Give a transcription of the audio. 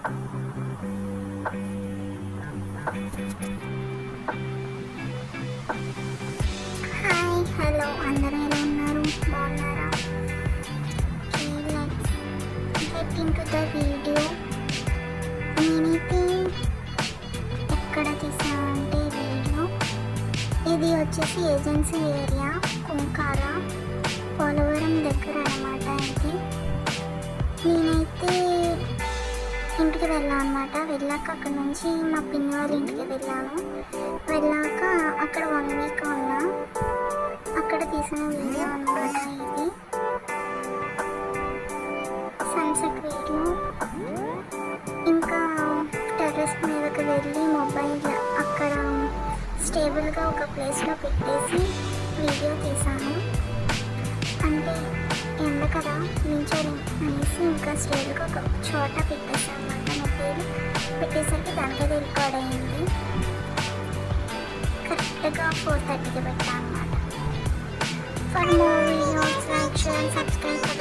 Hi hello అందరూ ఎలా ఉన్నారు? బాగున్నారా? Let's get into the video. నేనైతే ఎక్కడ తీసాను అంటే వీడియో ఇది వచ్చేసి ఏజెన్సీ ఏరియా కుంకార పోలవరం దగ్గర అన్నమాట. ఇది నేనైతే ఇంటికి వెళ్ళాను అనమాట. వెళ్ళాక అక్కడ నుంచి మా పిన్ని వాళ్ళ ఇంటికి వెళ్ళాను. వెళ్ళాక అక్కడ 1 వీక్ ఉన్నా. అక్కడ తీసిన వీడియో అనమాట ఇది. Sunset video. ఇంకా టెర్రస్ మీదకి వెళ్ళి మొబైల్ అక్కడ స్టేబుల్గా ఒక ప్లేస్లో పెట్టేసి వీడియో తీసాను. అంటే ఎండ కదా నించోని అనేసి ఇంకా స్టేబుల్గా ఒక చోట పెట్టేసాను అనమాట. మొబైల్ పెట్టేసరికి దానికైతే రికార్డ్ అయ్యింది. కరెక్ట్గా 4:30కి పెట్టాను అనమాట. For more videos like share and subscribe.